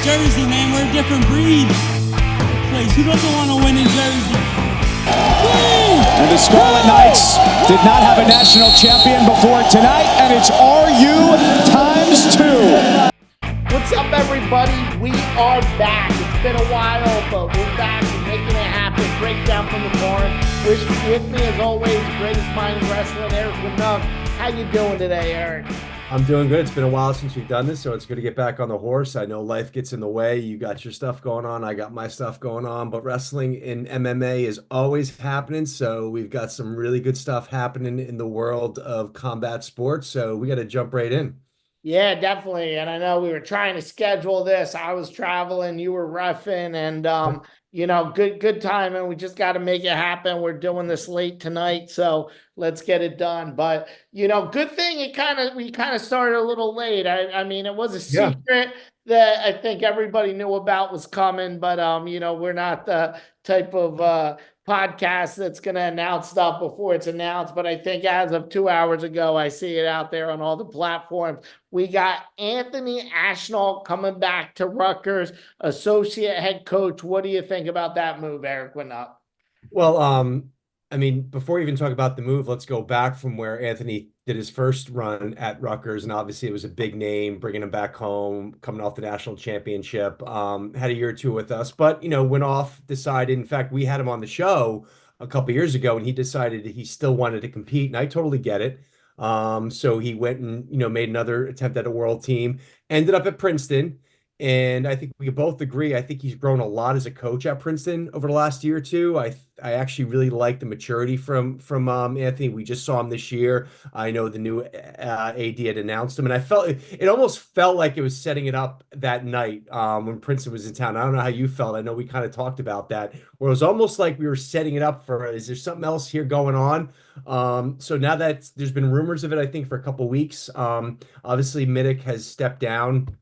Jersey, man. We're a different breed. Place. Who doesn't want to win in Jersey? And the Scarlet Knights did not have a national champion before tonight, and it's RU ×2. What's up, everybody? We are back. It's been a while, but we're back and making it happen. Breakdown from the barn. With me, as always, greatest mind in wrestling, Eric Winnup. How you doing today, Eric? I'm doing good. It's been a while since we've done this, so it's good to get back on the horse. I know life gets in the way. You got your stuff going on. I got my stuff going on, but wrestling in MMA is always happening. So we've got some really good stuff happening in the world of combat sports. So we got to jump right in. Yeah, definitely. And I know we were trying to schedule this. I was traveling, you were reffing, and good timing. We just got to make it happen. We're doing this late tonight, so let's get it done. But good thing we kind of started a little late. I mean, it was a secret that I think everybody knew about was coming, but we're not the type of podcast that's going to announce stuff before it's announced. But I think as of 2 hours ago, I see it out there on all the platforms. We got Anthony Ashnault coming back to Rutgers, associate head coach. What do you think about that move, Eric Winnup? Well, I mean, before we even talk about the move, let's go back from where Anthony did his first run at Rutgers, and obviously it was a big name, bringing him back home, coming off the national championship. Had a year or two with us, but went off, decided. In fact, we had him on the show a couple years ago, and he decided that he still wanted to compete, and I totally get it. So he went and made another attempt at a world team, ended up at Princeton. And I think we both agree. I think he's grown a lot as a coach at Princeton over the last year or two. I actually really like the maturity from Anthony. We just saw him this year. I know the new AD had announced him, and I felt it almost felt like it was setting it up that night when Princeton was in town. I don't know how you felt. I know we kind of talked about that, where it was almost like we were setting it up for, is there something else here going on? So now that there's been rumors of it, I think for a couple of weeks. Obviously, Middick has stepped down.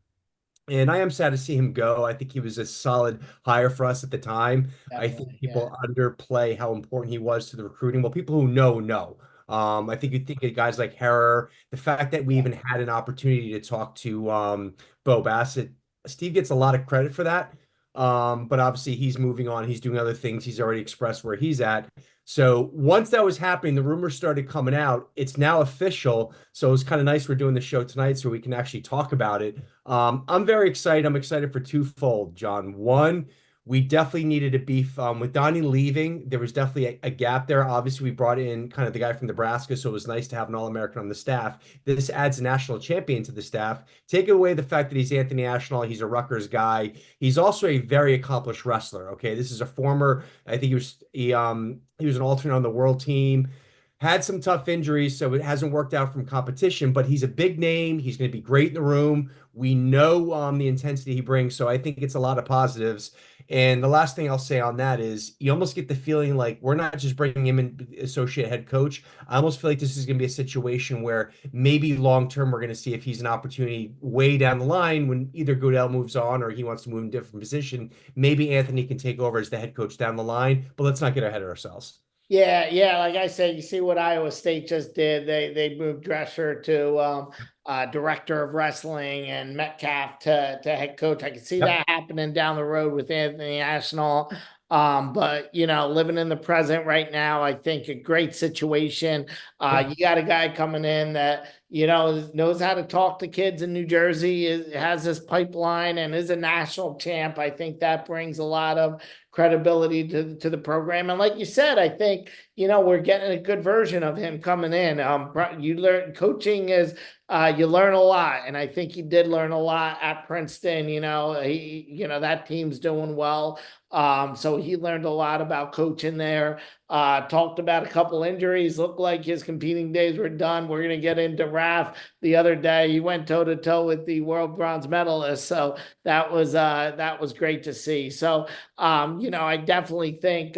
And I am sad to see him go. I think he was a solid hire for us at the time. Definitely, I think people underplay how important he was to the recruiting. Well, people who know. I think you think of guys like Herrer, the fact that we even had an opportunity to talk to Bo Bassett. Steve gets a lot of credit for that. But obviously he's moving on. He's doing other things. He's already expressed where he's at. So once that was happening, the rumors started coming out. It's now official. So it's kind of nice we're doing the show tonight so we can actually talk about it. I'm very excited. I'm excited for twofold, John. One, we definitely needed a beef with Donnie leaving. There was definitely a gap there. Obviously, we brought in kind of the guy from Nebraska, so it was nice to have an All-American on the staff. This adds a national champion to the staff. Take away the fact that he's Anthony Ashnault. He's a Rutgers guy. He's also a very accomplished wrestler. Okay, this is a former. I think he was an alternate on the world team. Had some tough injuries, so it hasn't worked out from competition, but he's a big name. He's going to be great in the room. We know the intensity he brings, so I think it's a lot of positives. And the last thing I'll say on that is you almost get the feeling like we're not just bringing him in associate head coach. I almost feel like this is going to be a situation where maybe long-term we're going to see if he's an opportunity way down the line when either Goodell moves on or he wants to move in a different position. Maybe Anthony can take over as the head coach down the line, but let's not get ahead of ourselves. Yeah. Like I said, you see what Iowa State just did. They moved Drescher to director of wrestling and Metcalf to head coach. I can see that happening down the road with Anthony Ashnault. But living in the present right now, I think a great situation. You got a guy coming in that knows how to talk to kids in New Jersey, has this pipeline, and is a national champ. I think that brings a lot of credibility to the program. And like you said, I think we're getting a good version of him coming in. You learn coaching is you learn a lot, and I think he did learn a lot at Princeton. That team's doing well. So he learned a lot about coaching there. Talked about a couple injuries. Looked like his competing days were done. We're going to get into RAF the other day. He went toe to toe with the world bronze medalist. So that was great to see. So, I definitely think,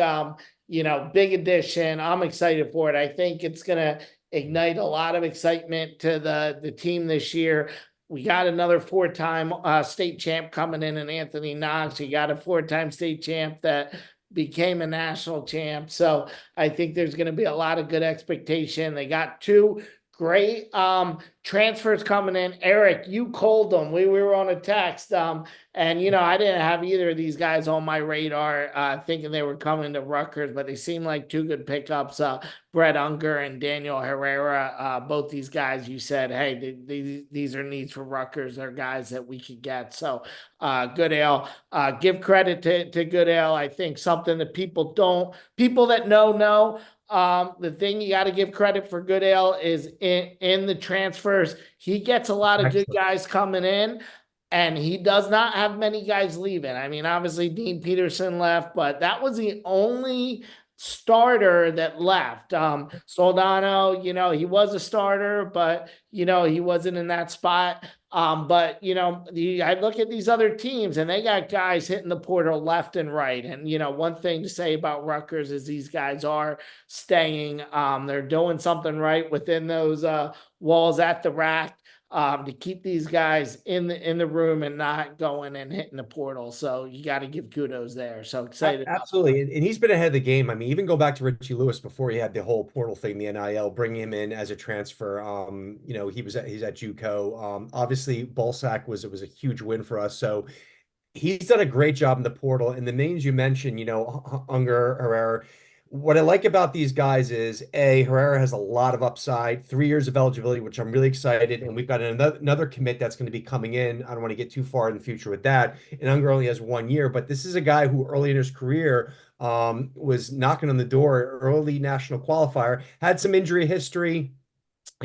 big addition. I'm excited for it. I think it's going to ignite a lot of excitement to the team this year. We got another four-time state champ coming in Anthony Knox. You got a four-time state champ that became a national champ. So I think there's going to be a lot of good expectation. They got two Great transfers coming in. Eric, you called them. We were on a text. And I didn't have either of these guys on my radar, thinking they were coming to Rutgers, but they seem like two good pickups. Brett Unger and Daniel Herrera, both these guys, you said, hey, these are needs for Rutgers. They're guys that we could get. So Goodale, give credit to Goodale. I think something that people that know. The thing you got to give credit for Goodale is in the transfers. He gets a lot of good guys coming in, and he does not have many guys leaving. I mean, obviously Dean Peterson left, but that was the only starter that left. Soldano, he was a starter, but he wasn't in that spot. But I look at these other teams and they got guys hitting the portal left and right. And one thing to say about Rutgers is these guys are staying. They're doing something right within those walls at the RAF. To keep these guys in the room and not going and hitting the portal. So you got to give kudos there. So excited. Absolutely. And he's been ahead of the game. I mean, even go back to Richie Lewis before he had the whole portal thing, the NIL, bring him in as a transfer. He's at JUCO. Obviously Balsack was a huge win for us. So he's done a great job in the portal. And the names you mentioned, Unger, Herrera. What I like about these guys is Herrera has a lot of upside, 3 years of eligibility, which I'm really excited. And we've got another commit that's going to be coming in. I don't want to get too far in the future with that. And Unger only has 1 year, but this is a guy who early in his career was knocking on the door, early national qualifier, had some injury history.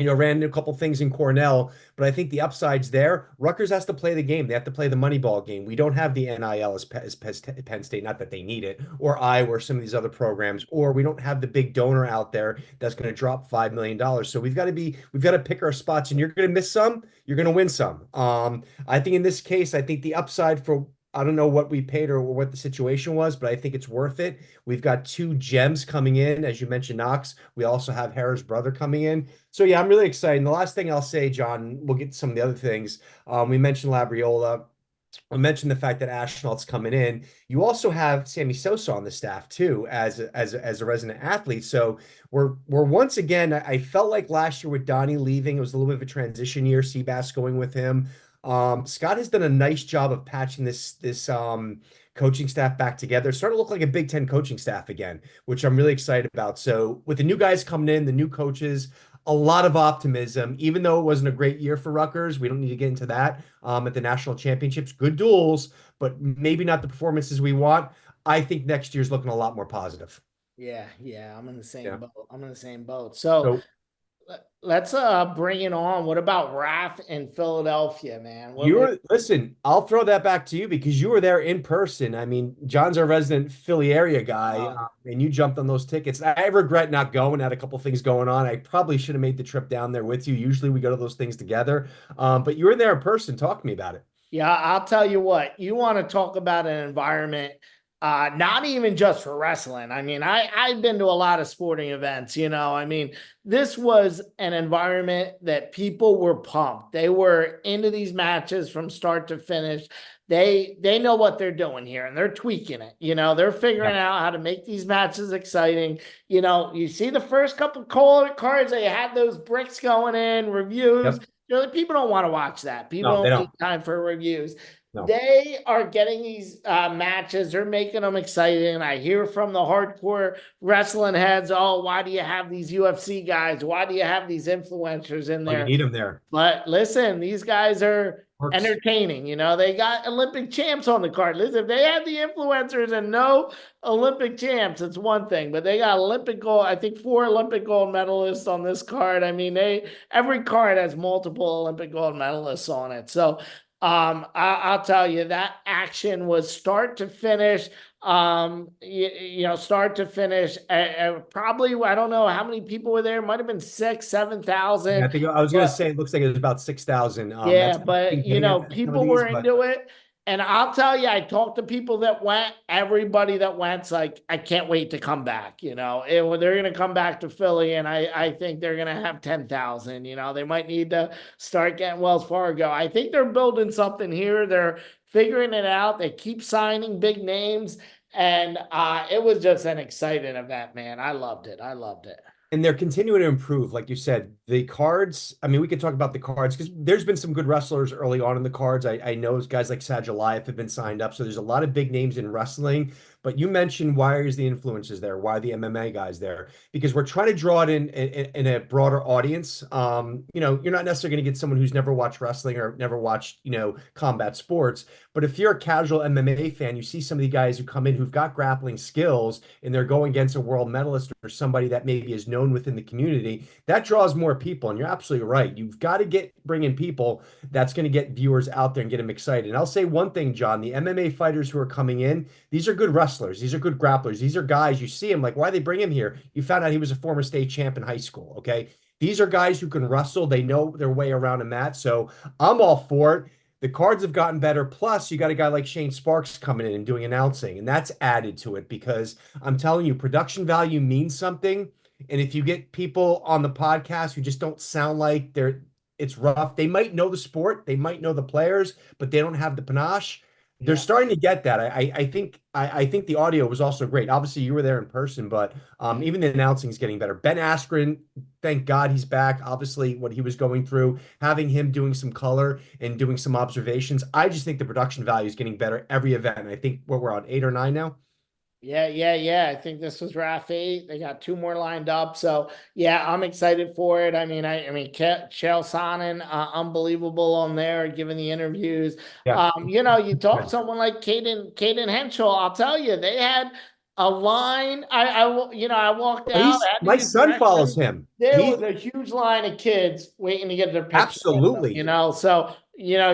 Ran a couple things in Cornell, but I think the upside's there. Rutgers has to play the game. They have to play the money ball game. We don't have the NIL as Penn State, not that they need it, or Iowa, or some of these other programs, or we don't have the big donor out there that's going to drop $5 million. So we've got to pick our spots, and you're going to miss some, you're going to win some. I think in this case, I think the upside for, I don't know what we paid or what the situation was, but I think it's worth it. We've got 2 gems coming in, as you mentioned, Knox. We also have Harris' brother coming in. So yeah, I'm really excited. And the last thing I'll say, John, we'll get to some of the other things. We mentioned Labriola. I mentioned the fact that Ashnalt's coming in. You also have Sammy Sosa on the staff too, as a resident athlete. So we're once again, I felt like last year with Donnie leaving, it was a little bit of a transition year. Seabass going with him. Scott has done a nice job of patching this coaching staff back together. It's starting to look like a Big Ten coaching staff again, which I'm really excited about. So with the new guys coming in, the new coaches, a lot of optimism, even though it wasn't a great year for Rutgers. We don't need to get into that at the national championships. Good duels, but maybe not the performances we want. I think next year's looking a lot more positive. Yeah. I'm in the same boat. I'm in the same boat. So let's bring it on. What about RAF in Philadelphia, man? Listen, I'll throw that back to you because you were there in person. I mean, John's our resident Philly area guy, and you jumped on those tickets. I regret not going. I had a couple things going on. I probably should have made the trip down there with you. Usually we go to those things together. But you were there in person. Talk to me about it. Yeah, I'll tell you what, you want to talk about an environment, not even just for wrestling. I mean, I've been to a lot of sporting events, I mean, this was an environment that people were pumped. They were into these matches from start to finish. They know what they're doing here and they're tweaking it. They're figuring out how to make these matches exciting. You see the first couple cards, they had those bricks going in, reviews. People don't want to watch that. People don't need time for reviews. No. They are getting these matches. They're making them exciting. I hear from the hardcore wrestling heads, oh, why do you have these UFC guys? Why do you have these influencers in there? You need them there. But listen, these guys are entertaining. They got Olympic champs on the card. Listen, if they had the influencers and no Olympic champs, it's one thing. But they got Olympic gold, I think 4 Olympic gold medalists on this card. I mean, every card has multiple Olympic gold medalists on it. So I'll tell you that action was start to finish. Start to finish. Probably, I don't know how many people were there. Might have been 6,000, 7,000. I think I was going to say it looks like it was about 6,000. But people were into it. And I'll tell you, I talked to people that went. Everybody that went's like, I can't wait to come back. They're going to come back to Philly, and I think they're going to have 10,000. They might need to start getting Wells Fargo. I think they're building something here. They're figuring it out. They keep signing big names, and it was just an exciting event, man. I loved it. And they're continuing to improve. Like you said, the cards, I mean, we could talk about the cards because there's been some good wrestlers early on in the cards. I know guys like Sajaliath have been signed up. So there's a lot of big names in wrestling. But you mentioned why is the influencers there? Why are the MMA guys there? Because we're trying to draw it in a broader audience. You're not necessarily going to get someone who's never watched wrestling or never watched, combat sports. But if you're a casual MMA fan, you see some of the guys who come in who've got grappling skills and they're going against a world medalist or somebody that maybe is known within the community, that draws more people. And you're absolutely right. You've got to bring in people that's going to get viewers out there and get them excited. And I'll say one thing, John, the MMA fighters who are coming in, these are good wrestlers. These are good grapplers. These are guys, you see them like, why they bring him here? You found out he was a former state champ in high school. Okay. These are guys who can wrestle. They know their way around a mat. So I'm all for it. The cards have gotten better. Plus, you got a guy like Shane Sparks coming in and doing announcing, and that's added to it because I'm telling you, production value means something. And if you get people on the podcast who just don't sound like it's rough, they might know the sport, they might know the players, but they don't have the panache. They're starting to get that. I think the audio was also great. Obviously, you were there in person, but even the announcing is getting better. Ben Askren, thank God he's back. Obviously, what he was going through, having him doing some color and doing some observations, I just think the production value is getting better every event. And I think we're on 8 or 9 now. Yeah. I think this was RAF 8. They got 2 more lined up. So yeah, I'm excited for it. I mean, Chael Sonnen, unbelievable on there, giving the interviews. Yeah. You talk to someone like Caden Henschel, I'll tell you, they had a line. I walked out, had to My use son follows directions. him. There was a huge line of kids waiting to get their picture with them, Absolutely. so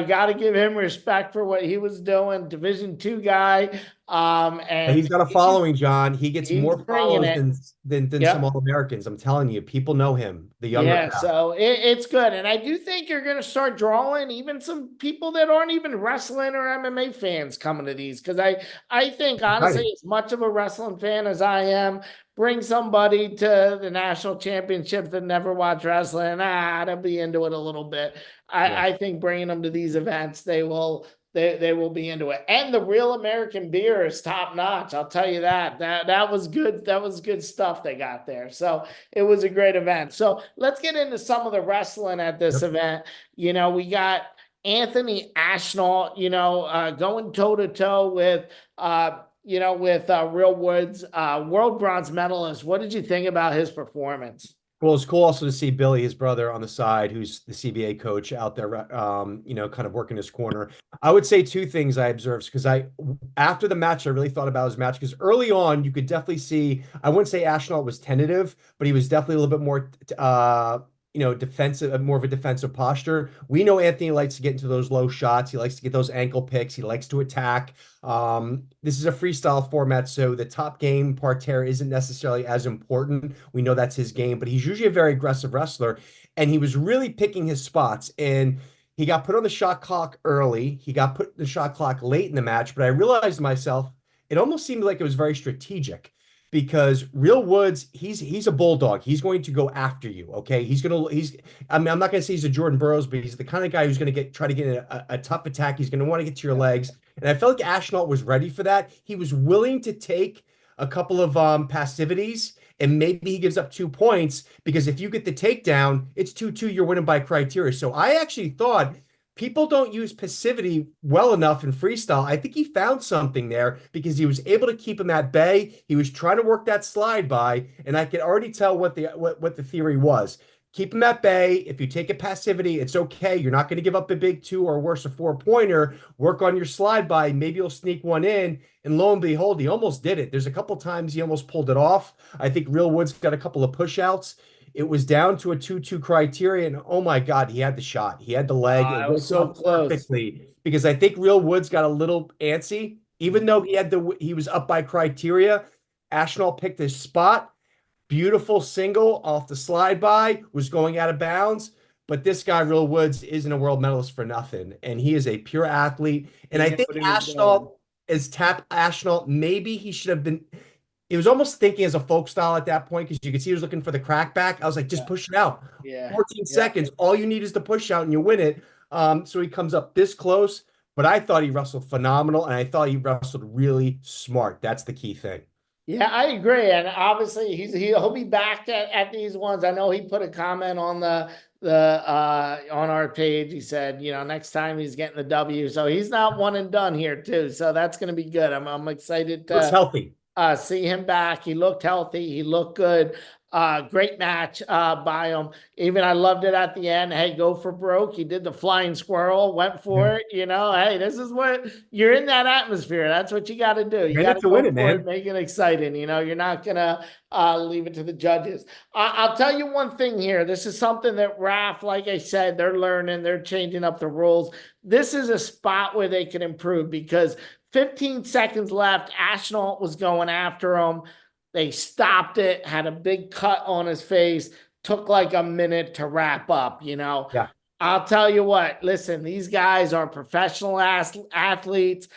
got to give him respect for what he was doing. Division II guy. And He's got a following, John. He gets he's more bringing followers it. than some All-Americans. I'm telling you, people know him, the younger Yeah, crowd. so it's good. And I do think you're going to start drawing even some people that aren't even wrestling or MMA fans coming to these. Because I think, honestly, Exciting. as much of a wrestling fan as I am, bring somebody to the national championships that never watch wrestling, they'll be into it a little bit. Yeah. I think bringing them to these events, they will be into it. And the real American beer is top notch. I'll tell you that. That was good. That was good stuff they got there. So it was a great event. So let's get into some of the wrestling at this Yep. event. We got Anthony Ashnault, going toe to toe with Real Woods, world bronze medalist. What did you think about his performance? Well, it's cool also to see Billy, his brother, on the side, who's the CBA coach out there, kind of working his corner. I would say 2 things I observed because after the match, I really thought about his match because early on, you could definitely see, I wouldn't say Ashnalt was tentative, but he was definitely a little bit more, defensive, more of a defensive posture. We know Anthony likes to get into those low shots. He likes to get those ankle picks. He likes to attack. This is a freestyle format, so the top game parterre isn't necessarily as important. We know that's his game, but he's usually a very aggressive wrestler, and he was really picking his spots. And he got put on the shot clock early. He got put in the shot clock late in the match, but I realized to myself, it almost seemed like it was very strategic because Real Woods, he's a bulldog. He's going to go after you. Okay. I mean, I'm not going to say he's a Jordan Burroughs, but he's the kind of guy who's going to try to get a tough attack. He's going to want to get to your legs. And I felt like Ashnault was ready for that. He was willing to take a couple of passivities and maybe he gives up 2 points because if you get the takedown, it's 2-2, you're winning by criteria. So I actually thought people don't use passivity well enough in freestyle. I think he found something there because he was able to keep him at bay. He was trying to work that slide by, and I could already tell what the theory was. Keep him at bay. If you take a passivity, it's okay. You're not going to give up a big 2 or worse, a 4-pointer. Work on your slide by. Maybe you'll sneak one in. And lo and behold, he almost did it. There's a couple times he almost pulled it off. I think Real Woods got a couple of push outs. It was down to a 2-2 criteria, and oh my God, he had the shot. He had the leg. It was so close. Perfectly because I think Real Woods got a little antsy, even though he was up by criteria. Ashnault picked his spot. Beautiful single off the slide by, was going out of bounds. But this guy, Real Woods, isn't a world medalist for nothing. And he is a pure athlete. And I think Ashnault is Ashnault. Maybe he should have been. It was almost thinking as a folk style at that point because you could see he was looking for the crackback. I was like, just push it out. 14 seconds. All you need is the push out and you win it. So he comes up this close. But I thought he wrestled phenomenal. And I thought he wrestled really smart. That's the key thing. Yeah, I agree, and obviously he'll be back at these ones. I know he put a comment on the on our page. He said, next time he's getting the W, so he's not one and done here too. So that's going to be good. I'm excited Looks to healthy. see him back. He looked healthy. He looked good. Great match by him. Even I loved it at the end. Hey, go for broke. He did the flying squirrel, went Yeah. for it. Hey, this is what you're in that atmosphere. That's what you got to do. You You're in got it to to win go it, for it, man. make it exciting. You're not gonna leave it to the judges. I'll tell you one thing here. This is something that RAF, like I said, they're learning. They're changing up the rules. This is a spot where they can improve because 15 seconds left. Ashnault was going after him. They stopped it, had a big cut on his face, took like a minute to wrap up. Yeah. I'll tell you what, listen, these guys are professional athletes.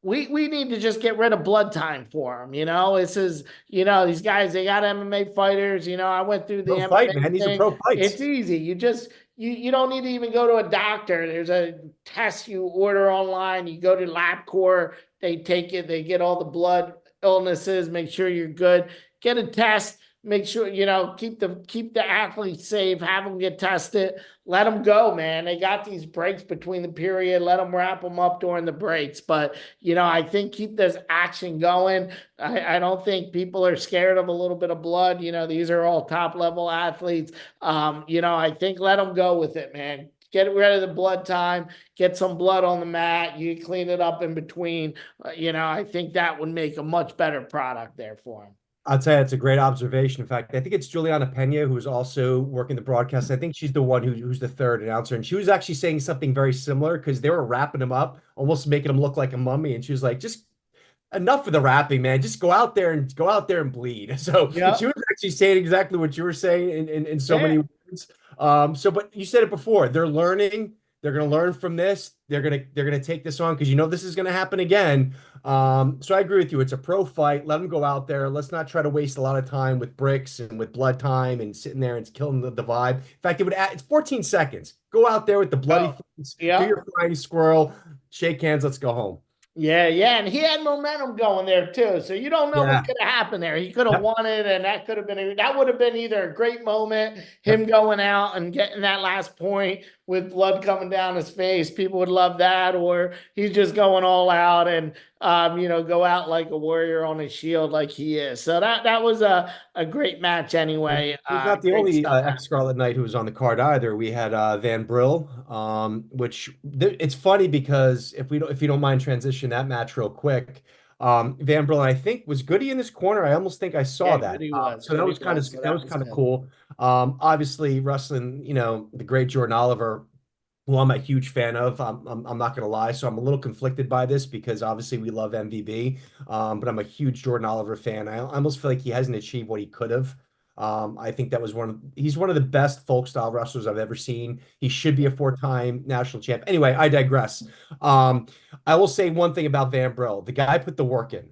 We need to just get rid of blood time for them. This is, these guys, they got MMA fighters. I went through the Pro fight, MMA man. These are thing. pro fights. It's easy. You don't need to even go to a doctor. There's a test you order online. You go to LabCorp, they take it, they get all the blood illnesses, make sure you're good. Get a test, make sure, keep the athletes safe, have them get tested, let them go, man. They got these breaks between the period, let them wrap them up during the breaks. But I think keep this action going. I don't think people are scared of a little bit of blood. These are all top level athletes. I think let them go with it, man. Get rid of the blood time, get some blood on the mat. You clean it up in between. I think that would make a much better product there for him. I'll tell you, it's a great observation. In fact, I think it's Juliana Pena who is also working the broadcast. I think she's the one who's the third announcer, and she was actually saying something very similar because they were wrapping him up, almost making him look like a mummy. And she was like, "Just enough of the rapping, man. Just go out there and bleed." So Yeah. she was actually saying exactly what you were saying in so Yeah. many words. But you said it before. They're learning. They're going to learn from this. They're gonna take this on because this is going to happen again. So I agree with you. It's a pro fight. Let them go out there. Let's not try to waste a lot of time with bricks and with blood time and sitting there and it's killing the vibe. In fact, it's 14 seconds. Go out there with the bloody Oh, face, do yeah. your flying squirrel, shake hands, let's go home. Yeah, yeah, and he had momentum going there too. So you don't know what Yeah. could have happened there. He could have Yep. won it, and that would have been either a great moment, him Yep. going out and getting that last point with blood coming down his face. People would love that, or he's just going all out and go out like a warrior on his shield, like he is. So that was a great match And anyway. he's not the Great only stuff happened. ex-Scarlet Knight who was on the card either. We had Van Brill, which it's funny because if you don't mind transition that match real quick, Van Brill I think was Goody in this corner. I almost think I saw Yeah, that. Goody was. So that Goody was kind of was. So that that was was kind of good. cool. Obviously wrestling, the great Jordan Oliver, who I'm a huge fan of. I'm not going to lie. So I'm a little conflicted by this because obviously we love MVB, but I'm a huge Jordan Oliver fan. I almost feel like he hasn't achieved what he could have. I think he's one of the best folk style wrestlers I've ever seen. He should be a four-time national champ. Anyway, I digress. Um, I will say one thing about Van Brill. The guy put the work in.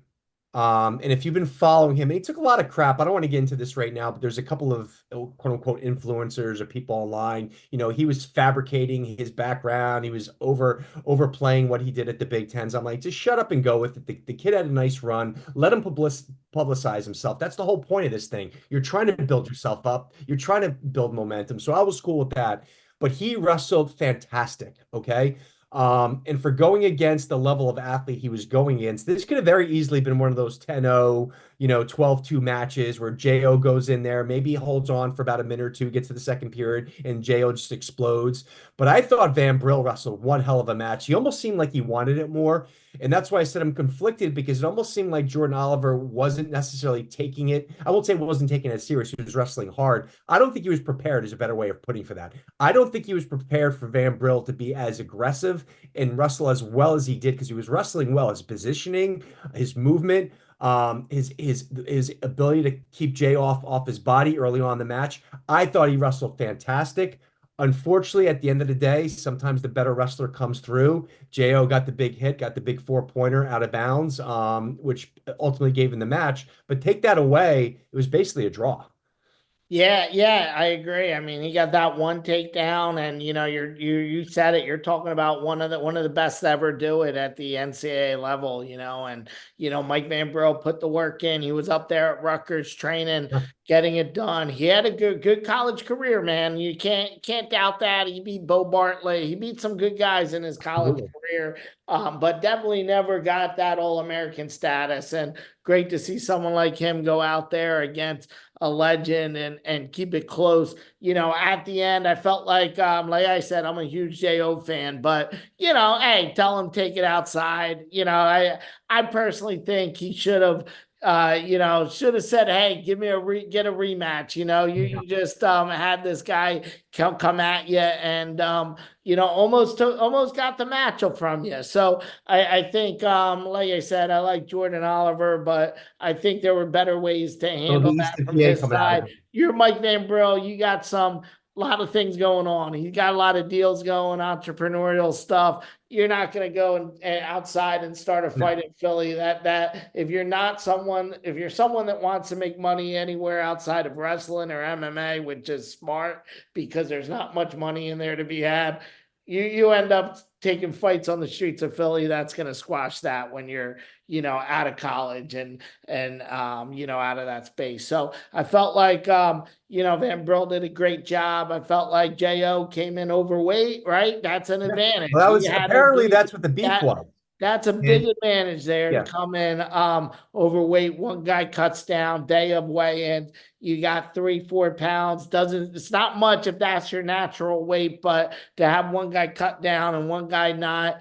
And if you've been following him, and he took a lot of crap. I don't want to get into this right now, but there's a couple of quote unquote influencers or people online. He was fabricating his background. He was overplaying what he did at the Big Tens. I'm like, just shut up and go with it. The kid had a nice run. Let him publicize himself. That's the whole point of this thing. You're trying to build yourself up. You're trying to build momentum. So I was cool with that. But he wrestled fantastic. Okay. And for going against the level of athlete he was going against, this could have very easily been one of those 10-0, 12-2 matches where Jo goes in there, maybe holds on for about a minute or two, gets to the second period, and Jo just explodes. But I thought Van Brill wrestled one hell of a match. He almost seemed like he wanted it more. And that's why I said I'm conflicted because it almost seemed like Jordan Oliver wasn't necessarily taking it. I won't say wasn't taking it serious. He was wrestling hard. I don't think he was prepared is a better way of putting for that. I don't think he was prepared for Van Brill to be as aggressive and wrestle as well as he did because he was wrestling well. His positioning, his movement, his ability to keep Jay off his body early on in the match. I thought he wrestled fantastic. Unfortunately, at the end of the day, sometimes the better wrestler comes through. Jo got the big hit, got the big four-pointer out of bounds, which ultimately gave him the match. But take that away, it was basically a draw. Yeah, I agree. I mean, he got that one takedown, and you said it. You're talking about one of the best to ever do it at the NCAA level. And Mike Van Brill put the work in. He was up there at Rutgers training, Yeah, getting it done. He had a good college career, man. You can't doubt that. He beat Bo Bartlett. He beat some good guys in his college absolutely. career, but definitely never got that All American status. And great to see someone like him go out there against a legend and keep it close. At the end, I felt like I said, I'm a huge Jo fan, but hey, tell him take it outside. I personally think he should have said, "Hey, give me get a rematch." You just had this guy come at you, and almost got the matchup from you. So I think, like I said, I like Jordan Oliver, but I think there were better ways to Little handle bit that Eastern from PA his coming out of side. him. You're Mike Van Brill. You got some lot of things going on. He's got a lot of deals going, entrepreneurial stuff. You're not going to go and outside and start a No. fight in Philly. That if you're someone that wants to make money anywhere outside of wrestling or MMA, which is smart because there's not much money in there to be had, you end up taking fights on the streets of Philly. That's going to squash that when you're out of college and out of that space. So I felt like Van Brill did a great job. I felt like Jo came in overweight, right? That's an Yeah. advantage. Well, that He was had to apparently be that's what the beef that was. that's a big And advantage there to yeah, come in overweight. One guy cuts down, day of weigh-in. You got 3-4 pounds. It's not much if that's your natural weight, but to have one guy cut down and one guy not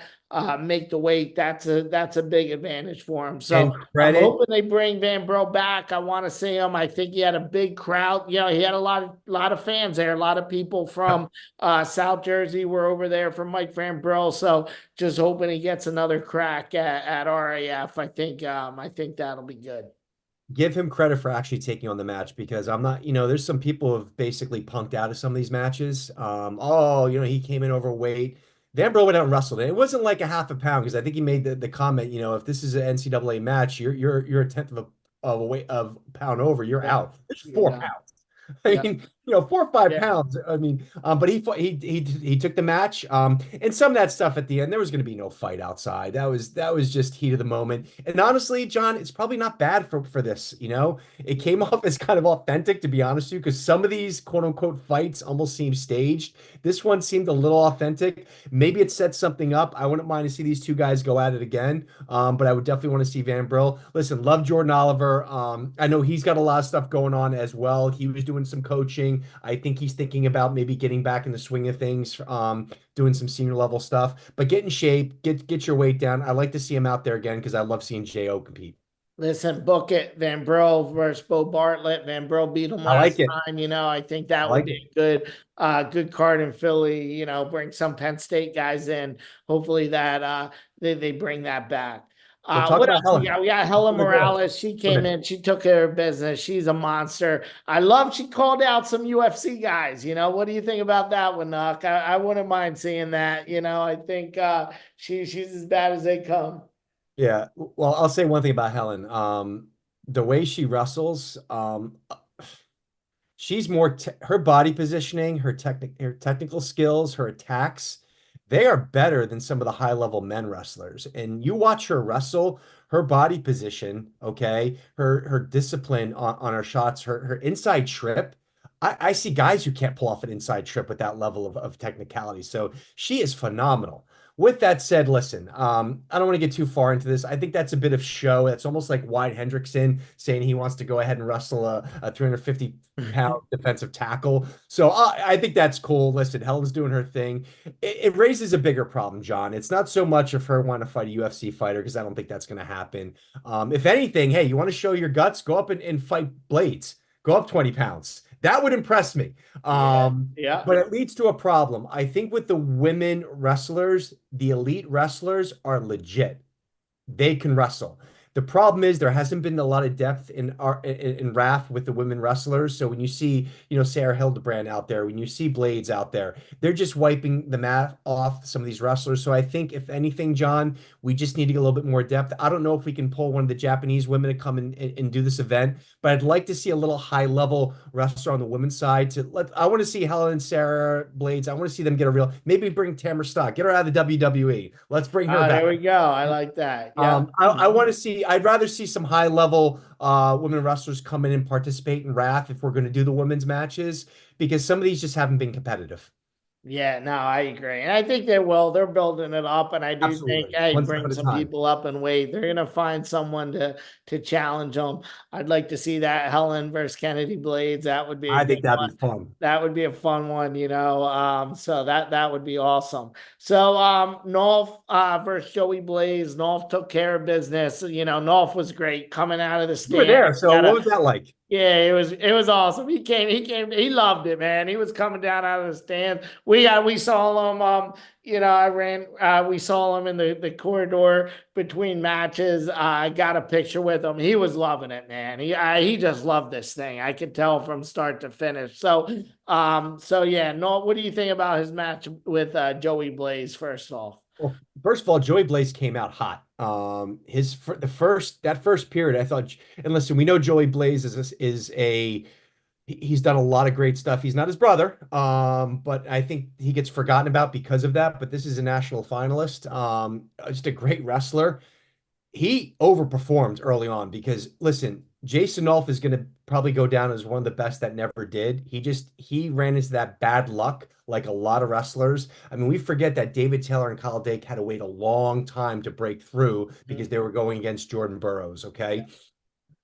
make the weight, that's a big advantage for him. and So I'm credit. hoping they bring Van Bro back. I want to see him. I think he had a big crowd. He had a lot of fans there. A lot of people from South Jersey were over there for Mike Van Bro. So just hoping he gets another crack at RAF. I think that'll be good. Give him credit for actually taking on the match because I'm not, there's some people who have basically punked out of some of these matches. Oh, he came in overweight. Van Bro went out and wrestled, and it wasn't like a half a pound because I think he made the comment, if this is an NCAA match, you're a tenth of a weight of pound over, you're Yeah, out. It's you're four done. pounds. I Yeah, mean, 4 or 5 yeah. pounds. I mean, but he took the match. And some of that stuff at the end, there was going to be no fight outside. That was just heat of the moment. And honestly, John, it's probably not bad for this. It came off as kind of authentic, to be honest with you, because some of these quote unquote fights almost seem staged. This one seemed a little authentic. Maybe it sets something up. I wouldn't mind to see these two guys go at it again. But I would definitely want to see Van Brill. Listen, love Jordan Oliver. I know he's got a lot of stuff going on as well. He was doing some coaching. I think he's thinking about maybe getting back in the swing of things, doing some senior level stuff. But get in shape, get your weight down. I like to see him out there again because I love seeing Jo compete. Listen, book it. Van Brill versus Bo Bartlett. Van Brill beat him I like last it. time. I think I that would like be it. a good card in Philly. Bring some Penn State guys in. Hopefully that they bring that back. Well, talk What about else we Helen. got? We got Helen Open the door. Morales. She Go came ahead. in. She took care of business. She's a monster. I love. She called out some UFC guys. What do you think about that one, Nuck? I wouldn't mind seeing that. I think she's as bad as they come. Yeah. Well, I'll say one thing about Helen. The way she wrestles, she's more her body positioning, her technical skills, her attacks, they are better than some of the high-level men wrestlers. And you watch her wrestle, her body position, okay, her discipline on her shots, her inside trip. I see guys who can't pull off an inside trip with that level of technicality. So she is phenomenal. With that said, listen, I don't want to get too far into this. I think that's a bit of show. It's almost like Wyatt Hendrickson saying he wants to go ahead and wrestle a 350-pound defensive tackle. So I think that's cool. Listen, Helen's doing her thing. It raises a bigger problem, John. It's not so much of her wanting to fight a UFC fighter because I don't think that's going to happen. If anything, hey, you want to show your guts? Go up and fight Blades. Go up 20 pounds. That would impress me. Yeah, yeah. But it leads to a problem. I think with the women wrestlers, the elite wrestlers are legit. They can wrestle. The problem is there hasn't been a lot of depth in RAF with the women wrestlers. So when you see, Sarah Hildebrand out there, when you see Blades out there, they're just wiping the mat off some of these wrestlers. So I think if anything, John, we just need to get a little bit more depth. I don't know if we can pull one of the Japanese women to come and do this event, but I'd like to see a little high level wrestler on the women's side. I want to see Helen, Sarah, Blades. I want to see them get a real. Maybe bring Tamara Stock, get her out of the WWE. Let's bring her back. There we go. I like that. Yeah. I want to see. I'd rather see some high level women wrestlers come in and participate in RAF if we're going to do the women's matches, because some of these just haven't been competitive. Yeah, no, I agree. And I think they will. They're building it up. And I do Absolutely. think, hey, One step bring at a some time. people up and wait. They're gonna find someone to challenge them. I'd like to see that Helen versus Kennedy Blades. That would be I think that'd be fun. that would be a fun one, so that would be awesome. So Nolf versus Joey Blaze. Nolf took care of business. Nolf was great coming out of the stand. You were there, so what was that like? Yeah, it was awesome. He came, he loved it, man. He was coming down out of the stands. We saw him, we saw him in the corridor between matches. I got a picture with him. He was loving it, man. He just loved this thing. I could tell from start to finish. So yeah, no, what do you think about his match with Joey Blaze first off? Well, first of all, Joey Blaze came out hot. That first period, I thought, and listen, we know Joey Blaze he's done a lot of great stuff. He's not his brother, but I think he gets forgotten about because of that. But this is a national finalist, just a great wrestler. He overperformed early on because listen, Jason Nolf is going to probably go down as one of the best that never did. He ran into that bad luck like a lot of wrestlers. I mean, we forget that David Taylor and Kyle Dake had to wait a long time to break through because they were going against Jordan Burroughs, okay?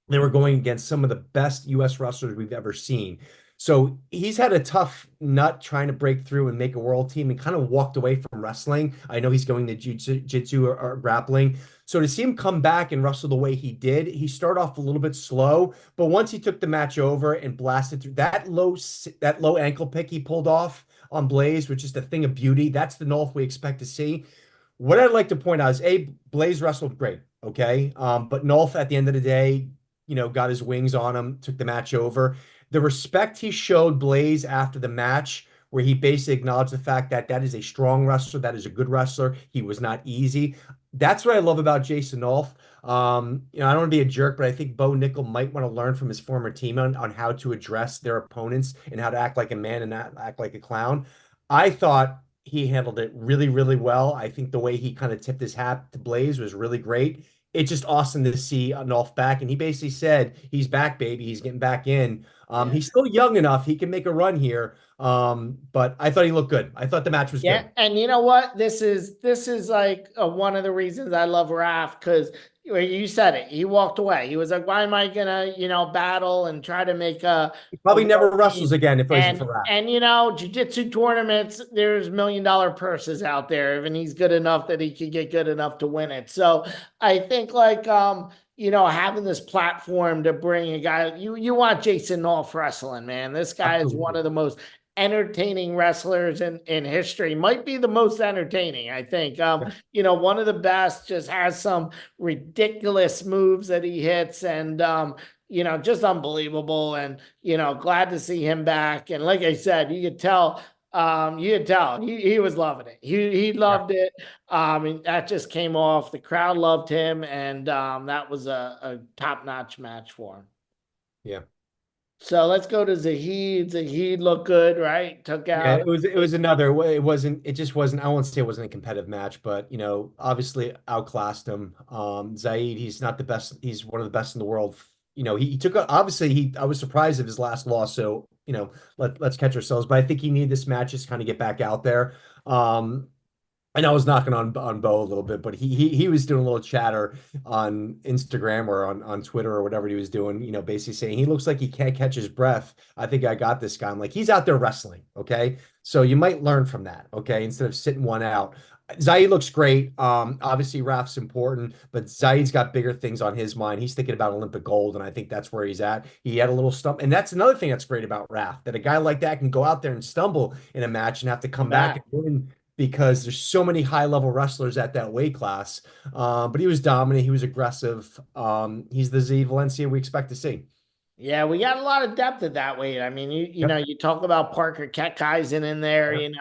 They were going against some of the best US wrestlers we've ever seen. So he's had a tough nut trying to break through and make a world team and kind of walked away from wrestling. I know he's going to jiu-jitsu or grappling. So to see him come back and wrestle the way he did, he started off a little bit slow, but once he took the match over and blasted through that low ankle pick he pulled off on Blaze, which is a thing of beauty, that's the Nolf we expect to see. What I'd like to point out is, Blaze wrestled great, okay? But Nolf at the end of the day, got his wings on him, took the match over. The respect he showed Blaze after the match, where he basically acknowledged the fact that that is a strong wrestler, that is a good wrestler. He was not easy. That's what I love about Jason Nolf. I don't want to be a jerk, but I think Bo Nickel might want to learn from his former team on how to address their opponents and how to act like a man and not act like a clown. I thought he handled it really, really well. I think the way he kind of tipped his hat to Blaze was really great. It's just awesome to see Nolf back. And he basically said, he's back, baby. He's getting back in. He's still young enough. He can make a run here. But I thought he looked good. I thought the match was good. And you know what? This is like one of the reasons I love Raf, because you said it. He walked away. He was like, why am I gonna, battle and try to make he probably never wrestles again if it wasn't for Raf. And jiu-jitsu tournaments, there's $1 million purses out there, and he's good enough that he could get good enough to win it. So I think having this platform to bring a guy, you want Jason Nolf wrestling, man. This guy is one of the most entertaining wrestlers in history, might be the most entertaining, I think. One of the best, just has some ridiculous moves that he hits, and just unbelievable. And glad to see him back. And like I said, you could tell he was loving it. He loved it. And that just came off. The crowd loved him, and that was a top-notch match for him. Yeah. So let's go to Zahid. Zahid looked good, right? Took out. Yeah, it just wasn't, I won't say it wasn't a competitive match, but obviously outclassed him. Zahid, he's not the best, he's one of the best in the world. He took obviously I was surprised of his last loss, so let's catch ourselves. But I think he needed this match just kind of get back out there. And I was knocking on Bo a little bit, but he was doing a little chatter on Instagram or on Twitter or whatever he was doing, basically saying he looks like he can't catch his breath. I think I got this guy. I'm like, he's out there wrestling, okay? So you might learn from that, okay? Instead of sitting one out. Zahid looks great. Obviously, Raf's important, but Zahid's got bigger things on his mind. He's thinking about Olympic gold, and I think that's where he's at. He had a little stump, and that's another thing that's great about Raf, that a guy like that can go out there and stumble in a match and have to come back and win. because there's so many high-level wrestlers at that weight class. But he was dominant. He was aggressive. He's the Zahid Valencia we expect to see. Yeah, we got a lot of depth at that weight. I mean, you know, Yep. you talk about Parker Kekaisen in there, Yep.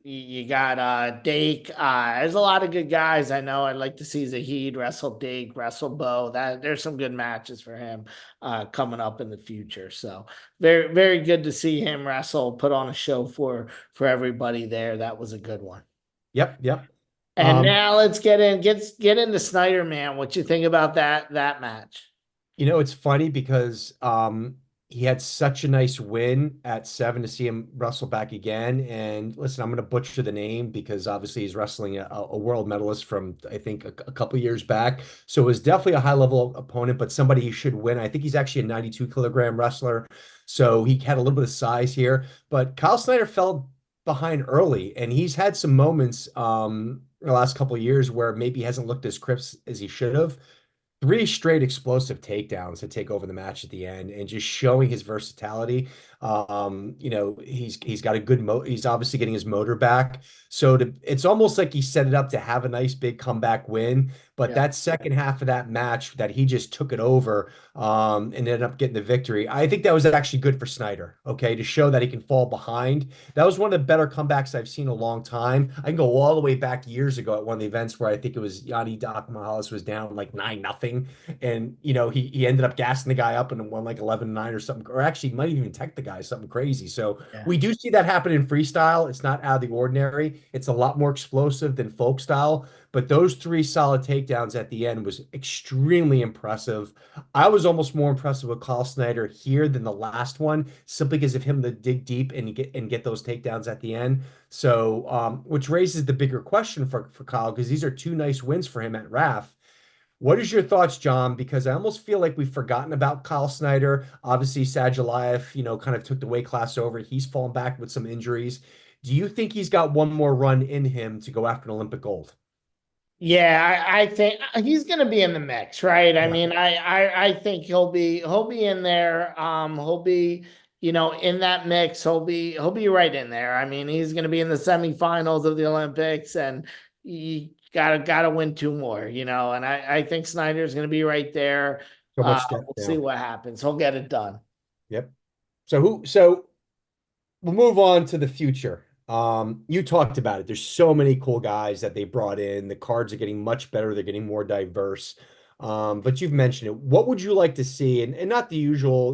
you got Dake. There's a lot of good guys. I know I'd like to see Zahid wrestle Dake, wrestle Bo. That there's some good matches for him coming up in the future. So very, very good to see him wrestle, put on a show for everybody there. That was a good one. Yep. Yep. And now let's get into Snyder, man. What you think about that match? It's funny because he had such a nice win at 7 to see him wrestle back again. And listen, I'm going to butcher the name because obviously he's wrestling a world medalist from, I think, a couple years back. So it was definitely a high level opponent, but somebody he should win. I think he's actually a 92-kilogram wrestler. So he had a little bit of size here. But Kyle Snyder fell behind early, and he's had some moments the last couple of years where maybe he hasn't looked as crisp as he should have. 3 straight explosive takedowns to take over the match at the end and just showing his versatility. He's got a good he's obviously getting his motor back. So it's almost like he set it up to have a nice big comeback win. But Yeah. that second half of that match that he just took it over and ended up getting the victory. I think that was actually good for Snyder, okay, to show that he can fall behind. That was one of the better comebacks I've seen in a long time. I can go all the way back years ago at one of the events where I think it was Yanni Doc Mahalis was down like 9-0. And, he ended up gassing the guy up and won like 11-9 or something, or actually might even tech the guy, something crazy. So Yeah. we do see that happen in freestyle. It's not out of the ordinary. It's a lot more explosive than folk style. But those 3 solid takedowns at the end was extremely impressive. I was almost more impressive with Kyle Snyder here than the last one, simply because of him to dig deep and get those takedowns at the end. So, which raises the bigger question for Kyle, because these are 2 nice wins for him at RAF. What is your thoughts, John? Because I almost feel like we've forgotten about Kyle Snyder. Obviously, Sajalayev, kind of took the weight class over. He's fallen back with some injuries. Do you think he's got one more run in him to go after an Olympic gold? Yeah, I think he's going to be in the mix, right? I Yeah. mean, I think he'll be in there. He'll be, in that mix. He'll be right in there. I mean, he's going to be in the semifinals of the Olympics, and you gotta win 2 more, And I think Snyder's going to be right there. So much depth We'll see now. what happens. He'll get it done. Yep. So we'll move on to the future. You talked about it. There's so many cool guys that they brought in. The cards are getting much better. They're getting more diverse. But you've mentioned it. What would you like to see? And not the usual,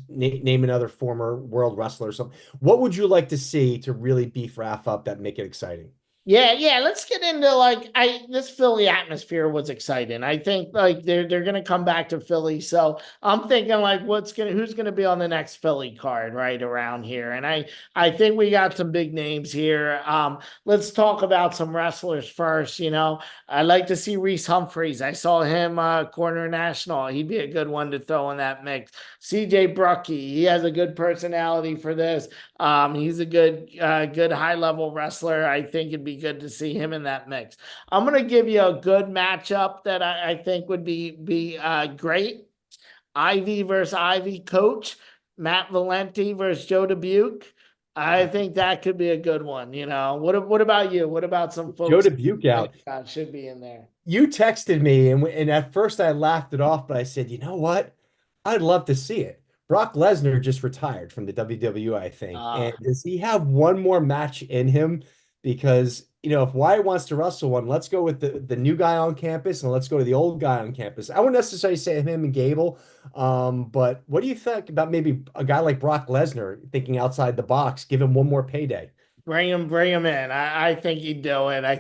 name another former world wrestler or something. What would you like to see to really beef RAF up that make it exciting? Yeah. Let's get into this Philly atmosphere was exciting. I think like they're gonna come back to Philly. So I'm thinking like who's gonna be on the next Philly card right around here. And I think we got some big names here. Let's talk about some wrestlers first. I'd like to see Reese Humphreys. I saw him corner national. He'd be a good one to throw in that mix. CJ Brucky, he has a good personality for this. He's a good high level wrestler. I think it'd be good to see him in that mix. I'm gonna give you a good matchup that I think would be great. Ivy versus Ivy coach, Matt Valenti versus Joe Dubuque. I think that could be a good one. What about you? What about some Joe folks Dubuque out. that should be in there? You texted me, and at first I laughed it off, but I said, you know what? I'd love to see it. Brock Lesnar just retired from the WWE, I think. And does he have one more match in him? Because, if Wyatt wants to wrestle one, let's go with the new guy on campus and let's go to the old guy on campus. I wouldn't necessarily say him and Gable, but what do you think about maybe a guy like Brock Lesnar thinking outside the box, give him one more payday? Bring him in. I think he'd do it. I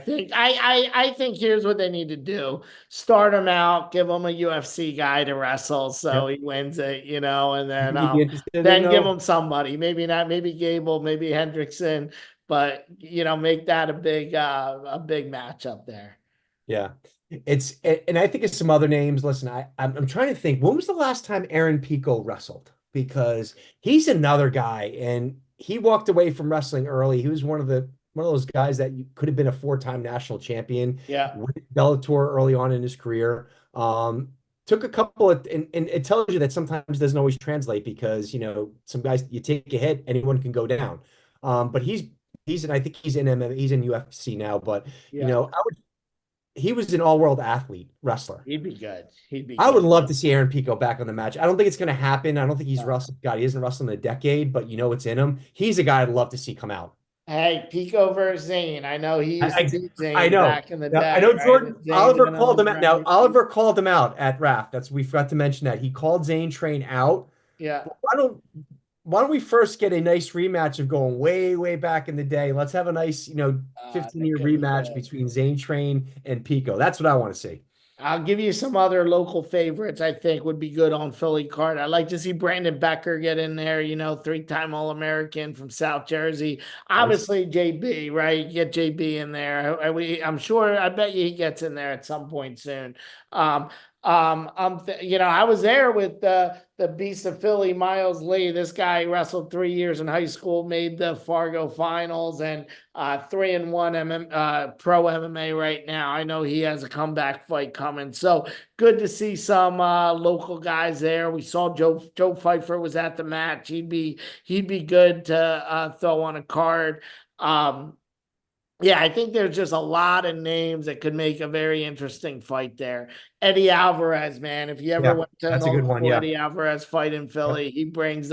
think here's what they need to do: start him out, give him a UFC guy to wrestle, so Yep. he wins it, and You then think he'd be interested in then give though? him somebody. Maybe not, maybe Gable, maybe Hendrickson, but make that a big match up there. Yeah. And I think it's some other names. Listen, I'm trying to think, when was the last time Aaron Pico wrestled? Because he's another guy, and he walked away from wrestling early. He was one of those guys that could have been a 4-time national champion Yeah. with Bellator early on in his career. Took a couple of, and it tells you that sometimes doesn't always translate because, some guys, you take a hit, anyone can go down. But he's I think he's in MMA, he's in UFC now, but you Yeah, know, he was an all-world athlete wrestler. he'd be good. He'd be I would good. love to see Aaron Pico back on the match. I don't think it's going to happen. I don't think he's No. wrestled. God, he hasn't wrestled in a decade, but you know it's in him. He's a guy I'd love to see come out. Hey, Pico versus Zane. I know he used to beat I Zane know. back in the Now, I day, know right? Jordan Zane Oliver didn't called own him out. Now records. Oliver called him out at RAF. We forgot to mention that he called Zane Train out. Yeah. Why don't we first get a nice rematch of going way, way back in the day? Let's have a nice, That 15-year could be rematch good. between Zane Train and Pico. That's what I want to see. I'll give you some other local favorites I think would be good on Philly card. I'd like to see Brandon Becker get in there, three-time All-American from South Jersey. Nice. Obviously, JB, right? You get JB in there. I'm sure, I bet you he gets in there at some point soon. Um, I was there with the Beast of Philly, Miles Lee. This guy wrestled 3 years in high school, made the Fargo finals, and 3-1 pro MMA right now. I know he has a comeback fight coming. So good to see some local guys there. We saw Joe Pfeiffer was at the match. He'd be good to throw on a card. Yeah, I think there's just a lot of names that could make a very interesting fight there. Eddie Alvarez, man, if you ever Yeah, went to that's a good one. Nolf, Yeah. Eddie Alvarez fight in Yep. Philly, he brings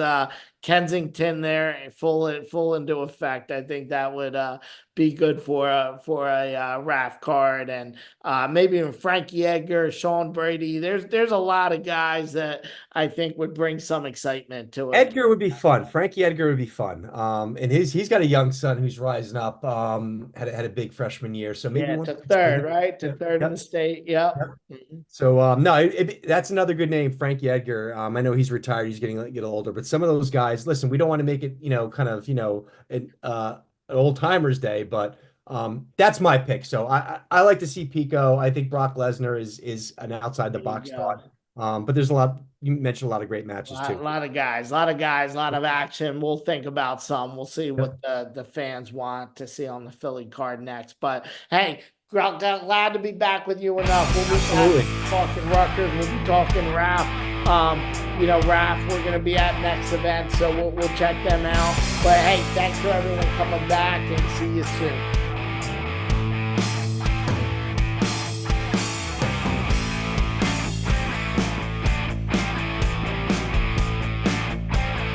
Kensington there full into effect. I think that would be good for a RAF card, and maybe even Frankie Edgar, Sean Brady. There's a lot of guys that I think would bring some excitement to it. Edgar would be fun. Frankie Edgar would be fun. And he's got a young son who's rising up. Had a big freshman year, so maybe Yeah, one. to third, right? To Yep. third in the Yep. state. Yep. Yep. Mhm. So no, that's another good name, Frankie Edgar. I know he's retired; he's get older. But some of those guys, listen, we don't want to make it, kind of, an old timers day, but that's my pick. So I like to see Pico. I think Brock Lesnar is an outside the There you box go. thought. But there's a lot. You mentioned a lot of great matches Lot, too. lot of guys, a lot of action. We'll think about some. We'll see Yep. what the fans want to see on the Philly card next. But hey, glad to be back with you enough. We'll be Absolutely. back talking Rutgers. We'll be talking RAF. RAF, we're gonna be at next event, so we'll check them out. But hey, thanks for everyone coming back, and see you soon.